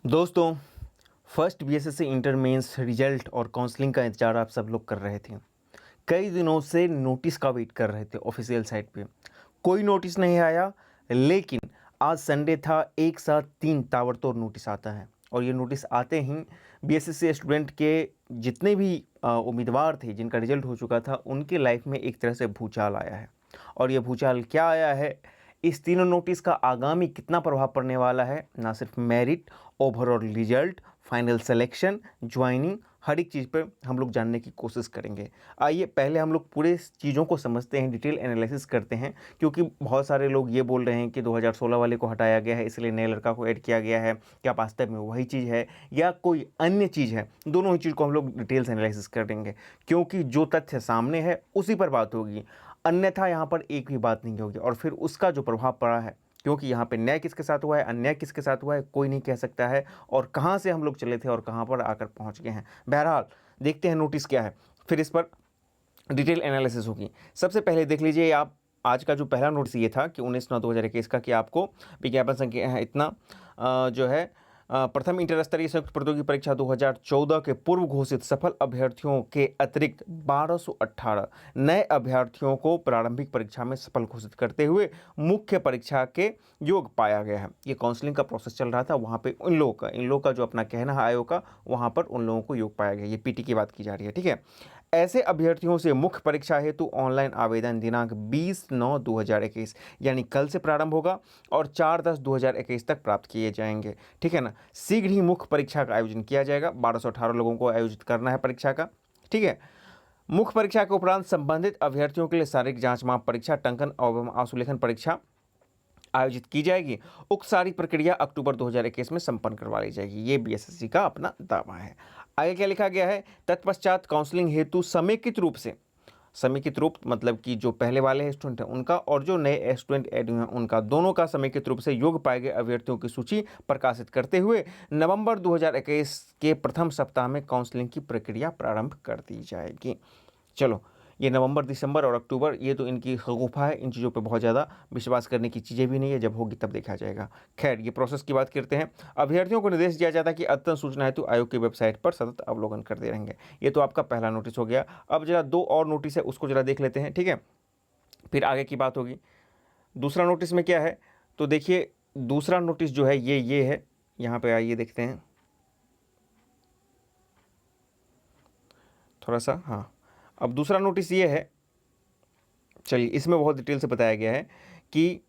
दोस्तों, first BSSC inter mains result और counselling का इंतज़ार आप सब लोग कर रहे थे। कई दिनों से नोटिस का वेट कर रहे थे ऑफिशियल साइट पे। कोई नोटिस नहीं आया, लेकिन आज संडे था, एक साथ 3 ताबड़तोड़ नोटिस आता है और ये नोटिस आते ही बीएसएससी स्टूडेंट के जितने भी उम्मीदवार थे जिनका रिजल्ट हो चुका था, उनके लाइफ में एक तरह से भूचाल आया है। और ये भूचाल क्या आया है, इस तीनों नोटिस का आगामी कितना प्रभाव पड़ने वाला है, ना सिर्फ merit, overall result, final selection, joining, हर एक चीज़ पर हम लोग जानने की कोशिश करेंगे। आइए पहले हम लोग पूरे चीज़ों को समझते हैं, डिटेल एनालिसिस करते हैं, क्योंकि बहुत सारे लोग ये बोल रहे हैं कि 2016 वाले को हटाया गया है इसलिए नए लड़का को ऐड किया गया है। क्या वास्तव में वही चीज़ है या कोई अन्य चीज़ है? दोनों ही चीज़ को हम लोग डिटेल्स एनालिसिस करेंगे, क्योंकि जो तथ्य सामने है उसी पर बात होगी, अन्यथा यहाँ पर एक भी बात नहीं होगी। और फिर उसका जो प्रभाव पड़ा है, क्योंकि यहाँ पे न्याय किसके साथ हुआ है, अन्याय किसके साथ हुआ है, कोई नहीं कह सकता है, और कहाँ से हम लोग चले थे और कहाँ पर आकर पहुँच गए हैं। बहरहाल देखते हैं नोटिस क्या है, फिर इस पर डिटेल एनालिसिस होगी। सबसे पहले देख लीजिए आप, आज का जो पहला नोटिस ये था कि 19/9/2021 का, कि आपको विज्ञापन संख्या इतना जो है प्रथम इंटर स्तरीय संयुक्त प्रतियोगी परीक्षा 2014 के पूर्व घोषित सफल अभ्यर्थियों के अतिरिक्त 1218 नए अभ्यर्थियों को प्रारंभिक परीक्षा में सफल घोषित करते हुए मुख्य परीक्षा के योग पाया गया है। ये काउंसलिंग का प्रोसेस चल रहा था, वहाँ पे इन लोगों का जो अपना कहना है आयोग का, वहाँ पर उन लोगों को योग पाया गया। ये पीटी की बात की जा रही है, ठीक है। ऐसे अभ्यर्थियों से मुख्य परीक्षा हेतु ऑनलाइन आवेदन दिनांक 20/9/2021 यानी कल से प्रारंभ होगा और 4/10/2021 तक प्राप्त किए जाएंगे, ठीक है ना। शीघ्र ही मुख्य परीक्षा का आयोजन किया जाएगा। 1218 लोगों को आयोजित करना है परीक्षा का, ठीक है। मुख्य परीक्षा के उपरांत संबंधित अभ्यर्थियों के लिए शारीरिक जांच माप परीक्षा, टंकन एवं आशुलेखन परीक्षा आयोजित की जाएगी। उक्त सारी प्रक्रिया अक्टूबर 2021 में संपन्न करवा ली जाएगी। ये बीएसएससी का अपना दावा है। आगे क्या लिखा गया है, तत्पश्चात काउंसलिंग हेतु समेकित रूप मतलब कि जो पहले वाले स्टूडेंट हैं उनका और जो नए स्टूडेंट ऐड हुए हैं उनका, दोनों का समेकित रूप से योग पाए गए अभ्यर्थियों की सूची प्रकाशित करते हुए नवंबर 2021 के प्रथम सप्ताह में काउंसलिंग की प्रक्रिया प्रारंभ कर दी जाएगी। चलो, ये नवंबर, दिसंबर और अक्टूबर, ये तो इनकी गुफा है, इन चीज़ों पे बहुत ज़्यादा विश्वास करने की चीज़ें भी नहीं है, जब होगी तब देखा जाएगा। खैर, ये प्रोसेस की बात करते हैं। अभ्यर्थियों को निर्देश दिया जाता है कि अद्यतन सूचना हेतु आयोग की वेबसाइट पर सतत अवलोकन करते रहेंगे। ये तो आपका पहला नोटिस हो गया। अब जरा 2 और नोटिस है, उसको जरा देख लेते हैं, ठीक है, फिर आगे की बात होगी। दूसरा नोटिस में क्या है, तो देखिए दूसरा नोटिस जो है ये है, यहाँ पे आइए देखते हैं थोड़ा सा। हाँ, अब दूसरा नोटिस ये है, चलिए इसमें बहुत डिटेल से बताया गया है कि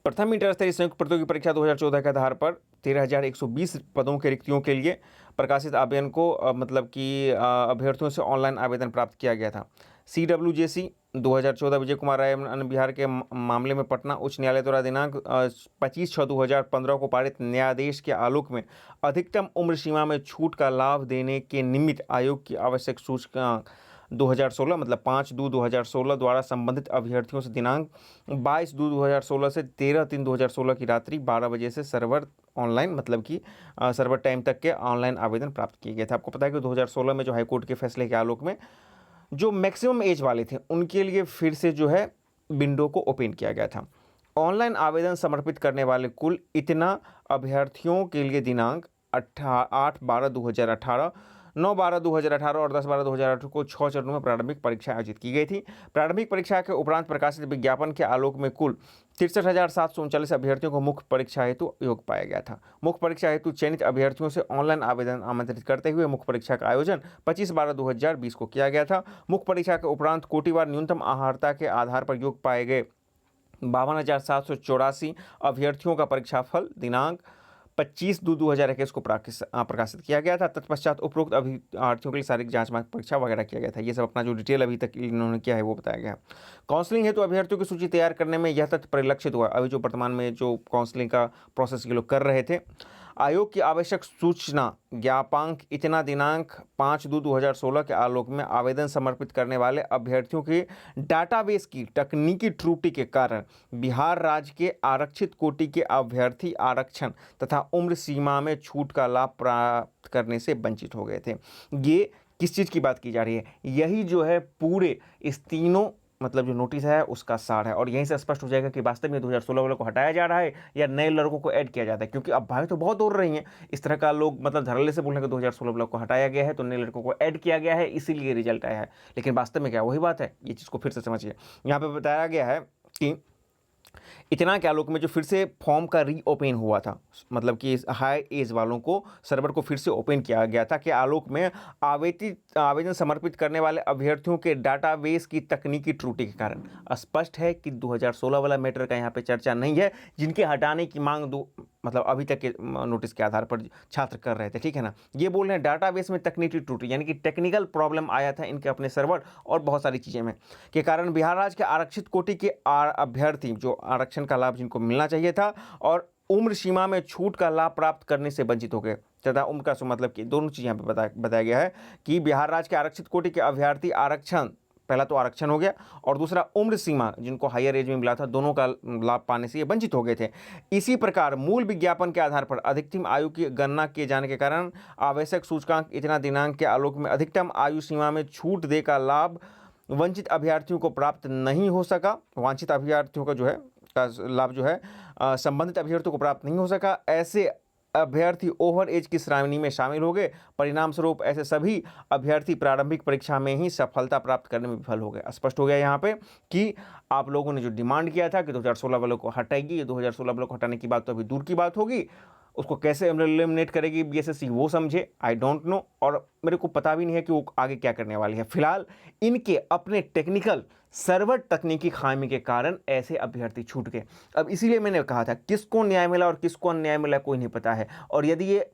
प्रथम इंटर स्तरीय संयुक्त प्रतियोगी परीक्षा 2014 के आधार पर 13,120 पदों के रिक्तियों के लिए प्रकाशित आवेदन को मतलब कि अभ्यर्थियों से ऑनलाइन आवेदन प्राप्त किया गया था। CWJC 2014 विजय कुमार राय अन्य बिहार के मामले में पटना उच्च न्यायालय द्वारा दिनांक 25/6/2015 को पारित न्यायाधीश के आलोक में अधिकतम उम्र सीमा में छूट का लाभ देने के निमित्त आयोग की आवश्यक सूचना 2016 मतलब 5/2/2016 द्वारा संबंधित अभ्यर्थियों से दिनांक 22/2/2016 से 13/3/2016 की रात्रि 12 बजे से सर्वर ऑनलाइन मतलब कि सर्वर टाइम तक के ऑनलाइन आवेदन प्राप्त किए गए थे। आपको पता है कि 2016 में जो हाईकोर्ट के फैसले के आलोक में जो मैक्सिमम एज वाले थे उनके लिए फिर से जो है विंडो को ओपन किया गया था। ऑनलाइन आवेदन समर्पित करने वाले कुल इतना अभ्यर्थियों के लिए दिनांक 8/12/2018, 9/12/2018 और 10/12/2018 को 6 चरणों में प्रारंभिक परीक्षा आयोजित की गई थी। प्रारंभिक परीक्षा के उपरांत प्रकाशित विज्ञापन के आलोक में कुल 63,739 अभ्यर्थियों को मुख्य परीक्षा हेतु योग पाया गया था। मुख्य परीक्षा हेतु चयनित अभ्यर्थियों से ऑनलाइन आवेदन आमंत्रित करते हुए मुख्य परीक्षा का आयोजन 25/12/2020 को किया गया था। मुख्य परीक्षा के उपरांत कोटिवार न्यूनतम आहारता के आधार पर योग पाए गए 52,784 अभ्यर्थियों का परीक्षाफल दिनांक 25/2/2021 को प्रकाशित किया गया था। तत्पश्चात उपरोक्त अभ्यर्थियों के लिए शारीरिक जांच परीक्षा वगैरह किया गया था। ये सब अपना जो डिटेल अभी तक इन्होंने किया है वो बताया गया। काउंसलिंग हेतु अभ्यर्थियों की सूची तैयार करने में यह तथ्य परिलक्षित हुआ, अभी जो वर्तमान में जो काउंसलिंग का प्रोसेस ये लोग कर रहे थे, आयोग की आवश्यक सूचना ज्ञापांक इतना दिनांक 5/2/2016 के आलोक में आवेदन समर्पित करने वाले अभ्यर्थियों के डाटाबेस की तकनीकी त्रुटि के कारण बिहार राज्य के आरक्षित कोटि के अभ्यर्थी आरक्षण तथा उम्र सीमा में छूट का लाभ प्राप्त करने से वंचित हो गए थे। ये किस चीज़ की बात की जा रही है, यही जो है पूरे इस तीनों मतलब जो नोटिस है उसका सार है, और यहीं से स्पष्ट हो जाएगा कि वास्तव में 2016 वालों को हटाया जा रहा है या नए लड़कों को ऐड किया जाता है। क्योंकि अब भाई तो बहुत उड़ रही हैं, इस तरह का लोग मतलब धड़ल्ले से बोल रहे हैं कि 2016 वालों को हटाया गया है तो नए लड़कों को ऐड किया गया है, इसीलिए रिजल्ट आया है। लेकिन वास्तव में क्या वही बात है, ये चीज़ को फिर से समझिए। यहाँ पे बताया गया है कि इतना के आलोक में जो फिर से फॉर्म का रीओपन हुआ था, मतलब कि हाई एज वालों को सर्वर को फिर से ओपन किया गया था कि आलोक में आवेदन समर्पित करने वाले अभ्यर्थियों के डाटाबेस की तकनीकी त्रुटि के कारण। स्पष्ट है कि 2016 वाला मैटर का यहाँ पे चर्चा नहीं है, जिनके हटाने की मांग मतलब अभी तक के नोटिस के आधार पर छात्र कर रहे थे, ठीक है ना। ये बोल रहे हैं डाटाबेस में तकनीकी त्रुटि, यानी कि टेक्निकल प्रॉब्लम आया था इनके अपने सर्वर और बहुत सारी चीज़ें में, के कारण बिहार राज्य के आरक्षित कोटि के अभ्यर्थी जो आरक्षण का लाभ जिनको मिलना चाहिए था और उम्र सीमा में छूट का लाभ प्राप्त करने से वंचित हो गए तथा उम्र का मतलब कि दोनों चीज़ यहाँ पे बताया गया है कि बिहार राज्य के आरक्षित कोटि के अभ्यर्थी आरक्षण, पहला तो आरक्षण हो गया, और दूसरा उम्र सीमा जिनको हायर एज में मिला था, दोनों का लाभ पाने से ये वंचित हो गए थे। इसी प्रकार मूल विज्ञापन के आधार पर अधिकतम आयु की गणना किए जाने के कारण आवश्यक सूचकांक इतना दिनांक के आलोक में अधिकतम आयु सीमा में छूट दे का लाभ वंचित अभ्यर्थियों को प्राप्त नहीं हो सका। वांछित अभ्यर्थियों का जो है का लाभ जो है संबंधित अभ्यर्थियों को प्राप्त नहीं हो सका। ऐसे अभ्यर्थी ओवर एज की श्रेणी में शामिल हो गए। परिणाम स्वरूप ऐसे सभी अभ्यर्थी प्रारंभिक परीक्षा में ही सफलता प्राप्त करने में विफल हो गए। स्पष्ट हो गया यहाँ पे कि आप लोगों ने जो डिमांड किया था कि 2016 वालों को हटाएगी, ये 2016 वालों को हटाने की बात तो अभी दूर की बात होगी, उसको कैसे एलिमिनेट करेगी बीएसएससी वो समझे, आई डोंट नो, और मेरे को पता भी नहीं है कि वो आगे क्या करने वाली है। फिलहाल इनके अपने टेक्निकल सर्वर तकनीकी खामी के कारण ऐसे अभ्यर्थी छूट गए। अब इसीलिए मैंने कहा था किसको न्याय मिला और किसको अन्याय मिला कोई नहीं पता है। और यदि ये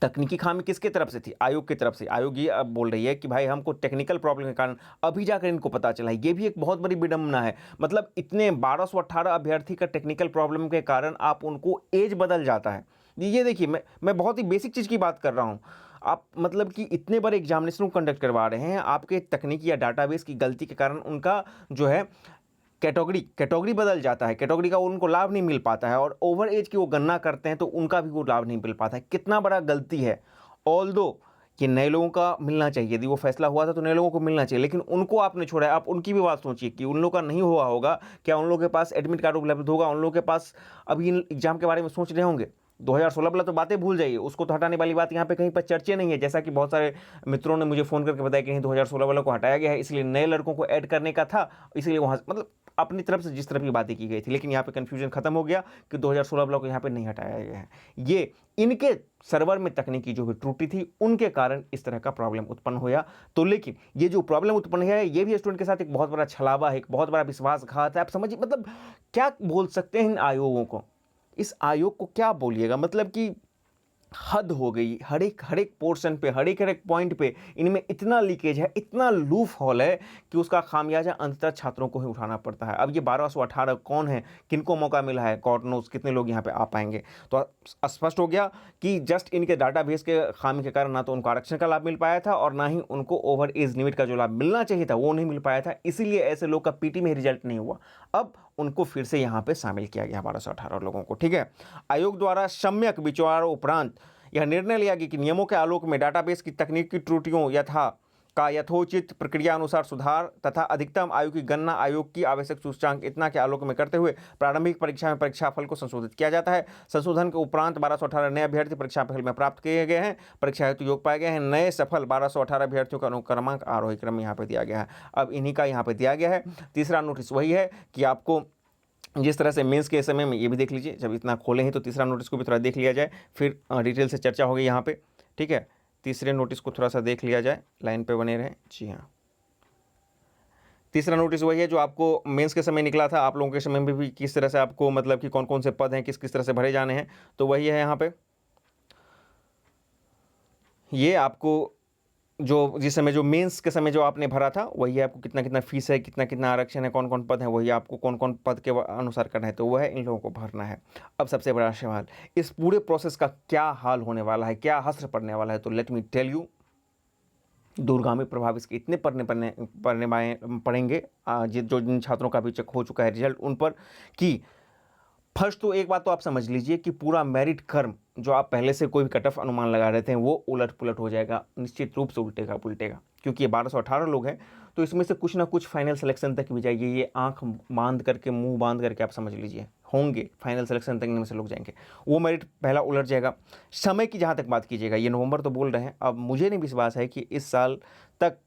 तकनीकी खामी किसके तरफ से थी, आयोग की तरफ से, आयोग ये अब बोल रही है कि भाई हमको टेक्निकल प्रॉब्लम के कारण अभी जाकर इनको पता चला। ये भी एक बहुत बड़ी विडंबना है, मतलब इतने 1218 अभ्यर्थी का टेक्निकल प्रॉब्लम के कारण आप उनको एज बदल जाता है। ये देखिए मैं बहुत ही बेसिक चीज़ की बात कर रहा हूँ। आप मतलब कि इतने बड़े एग्जामिनेशन को कंडक्ट करवा रहे हैं, आपके तकनीकी या डाटाबेस की गलती के कारण उनका जो है कैटेगरी बदल जाता है, कैटेगरी का उनको लाभ नहीं मिल पाता है, और ओवर एज की वो गणना करते हैं तो उनका भी वो लाभ नहीं मिल पाता है। कितना बड़ा गलती है। ऑल्दो कि नए लोगों का मिलना चाहिए, यदि वो फैसला हुआ था तो नए लोगों को मिलना चाहिए, लेकिन उनको आपने छोड़ा है। आप उनकी भी बात सोचिए कि उन लोगों का नहीं हुआ होगा, क्या उन लोगों के पास एडमिट कार्ड उपलब्ध होगा, उन लोगों के पास अभी इन एग्जाम के बारे में सोच रहे होंगे। 2016 वाला तो बातें भूल जाइए, उसको तो हटाने वाली बात यहाँ पे कहीं पर चर्चे नहीं है। जैसा कि बहुत सारे मित्रों ने मुझे फ़ोन करके बताया कि नहीं 2016 वालों को हटाया गया है, इसलिए नए लड़कों को ऐड करने का था, इसलिए वहाँ मतलब अपनी तरफ से जिस तरह की बातें की गई थी। लेकिन यहाँ पे कन्फ्यूजन खत्म हो गया कि 2016 वालों को यहाँ पे नहीं हटाया गया है। ये इनके सर्वर में तकनीकी जो भी त्रुटि थी उनके कारण इस तरह का प्रॉब्लम उत्पन्न हुआ। तो लेकिन ये जो प्रॉब्लम उत्पन्न है ये भी स्टूडेंट के साथ एक बहुत बड़ा छलावा है, एक बहुत बड़ा विश्वासघात है। आप समझिए, मतलब क्या बोल सकते हैं इन आयोगों को, इस आयोग को क्या बोलिएगा, मतलब कि हद हो गई। हर एक पोर्शन पे, हर एक पॉइंट पे इनमें इतना लीकेज है, इतना लूफ हॉल है कि उसका खामियाजा अंततः छात्रों को ही उठाना पड़ता है। अब ये 1218 कौन है, किनको मौका मिला है, गॉड नोस कितने लोग यहाँ पे आ पाएंगे। तो स्पष्ट हो गया कि जस्ट इनके डाटाबेस के खामी के कारण ना तो उनको आरक्षण का लाभ मिल पाया था और ना ही उनको ओवर एज लिमिट का जो लाभ मिलना चाहिए था वो नहीं मिल पाया था, इसीलिए ऐसे लोग का पीटी में रिजल्ट नहीं हुआ। अब उनको फिर से यहाँ पे शामिल किया गया 1218 लोगों को, ठीक है। आयोग द्वारा सम्यक विचारों उपरांत यह निर्णय लिया गया कि नियमों के आलोक में डाटाबेस की तकनीकी त्रुटियों यथोचित प्रक्रिया अनुसार सुधार तथा अधिकतम आयु की गणना आयोग की आवश्यक सूचकांक इतना के आलोक में करते हुए प्रारंभिक परीक्षा में परीक्षाफल को संशोधित किया जाता है। संशोधन के उपरांत 1218 नए अभ्यर्थी परीक्षा फल में प्राप्त किए गए हैं, परीक्षा हेतु योग पाए गए हैं। नए सफल 1218 अभ्यर्थियों का अनुक्रमांक आरोही क्रम यहाँ पे दिया गया है। अब इन्हीं का यहाँ पे दिया गया है। तीसरा नोटिस वही है कि आपको जिस तरह से मेंस के समय में ये भी देख लीजिए, जब इतना खोले हैं तो तीसरा नोटिस को भी थोड़ा देख लिया जाए, फिर डिटेल से चर्चा होगी यहाँ पे, ठीक है। तीसरे नोटिस को थोड़ा सा देख लिया जाए, लाइन पे बने रहें। जी हाँ, तीसरा नोटिस वही है जो आपको मेंस के समय निकला था, आप लोगों के समय में भी किस तरह से आपको मतलब कि कौन कौन से पद हैं, किस किस तरह से भरे जाने हैं, तो वही है यहाँ पे। ये आपको जो जिस समय जो मेंस के समय जो आपने भरा था वही आपको कितना कितना फीस है, कितना कितना आरक्षण है, कौन कौन पद है, वही आपको कौन कौन पद के अनुसार करना है, तो वह है इन लोगों को भरना है। अब सबसे बड़ा सवाल, इस पूरे प्रोसेस का क्या हाल होने वाला है, क्या हश्र पड़ने वाला है, तो लेट मी टेल यू, दूरगामी प्रभाव इसके इतने पड़ेंगे जो जिन छात्रों का अभी चेक हो चुका है रिजल्ट उन पर, कि फर्स्ट तो एक बात तो आप समझ लीजिए कि पूरा मेरिट कर्म जो आप पहले से कोई भी कट ऑफ अनुमान लगा रहे थे वो उलट पुलट हो जाएगा, निश्चित रूप से उल्टेगा पुलटेगा, क्योंकि ये 1218 लोग हैं तो इसमें से कुछ ना कुछ फाइनल सिलेक्शन तक भी जाइए। ये आंख बांध करके, मुंह बांध करके आप समझ लीजिए, होंगे फाइनल सिलेक्शन तक इनमें से लोग जाएंगे। वो मेरिट पहला उलट जाएगा। समय की जहाँ तक बात कीजिएगा, ये नवंबर तो बोल रहे हैं, अब मुझे नहीं विश्वास है कि इस साल तक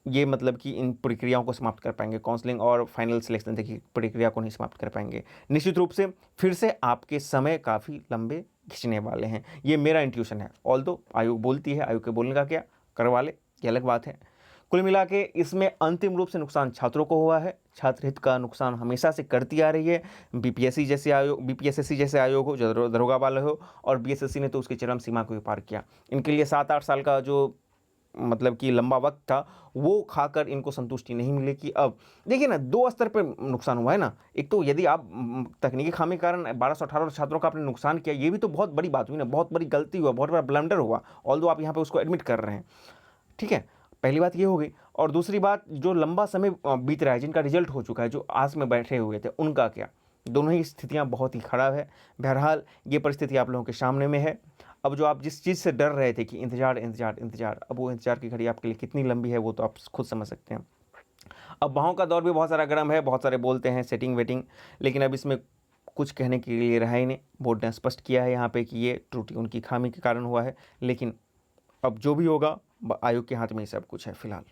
ये मतलब कि इन प्रक्रियाओं को समाप्त कर पाएंगे, काउंसलिंग और फाइनल सिलेक्शन तक की प्रक्रिया को नहीं समाप्त कर पाएंगे। निश्चित रूप से फिर से आपके समय काफ़ी लंबे खिंचने वाले हैं, ये मेरा इंट्यूशन है। ऑल्दो आयोग बोलती है, आयोग के बोलने का क्या, करवा ले, ये अलग बात है। कुल मिला के इसमें अंतिम रूप से नुकसान छात्रों को हुआ है। छात्र हित का नुकसान हमेशा से करती आ रही है। बीपीएससी जैसे आयोग, बीपीएसएससी जैसे आयोग हो, जो दरोगा वाले हो, और बीएसएससी ने तो उसकी चरम सीमा को भी पार किया। इनके लिए 7-8 साल का जो मतलब कि लंबा वक्त था, वो खाकर इनको संतुष्टि नहीं मिली कि अब देखिए ना, 2 स्तर पर नुकसान हुआ है ना। एक तो यदि आप तकनीकी खामी के कारण 1218 छात्रों का आपने नुकसान किया, ये भी तो बहुत बड़ी बात हुई ना, बहुत बड़ी गलती हुआ, बहुत बड़ा ब्लंडर हुआ, ऑल्दो आप यहाँ पे उसको एडमिट कर रहे हैं, ठीक है। पहली बात ये हो गई। और दूसरी बात, जो लंबा समय बीत रहा है, जिनका रिजल्ट हो चुका है, जो आस में बैठे हुए थे, उनका क्या। दोनों ही स्थितियां बहुत ही खराब है। बहरहाल ये परिस्थिति आप लोगों के सामने में है। अब जो आप जिस चीज़ से डर रहे थे कि इंतजार इंतजार इंतजार, अब वो इंतजार की घड़ी आपके लिए कितनी लंबी है वो तो आप खुद समझ सकते हैं। अब बाहों का दौर भी बहुत सारा गर्म है, बहुत सारे बोलते हैं सेटिंग वेटिंग, लेकिन अब इसमें कुछ कहने के लिए रहा ही नहीं। बोर्ड ने स्पष्ट किया है यहाँ पे कि ये त्रुटि उनकी खामी के कारण हुआ है, लेकिन अब जो भी होगा आयोग के हाथ में ही सब कुछ है फिलहाल।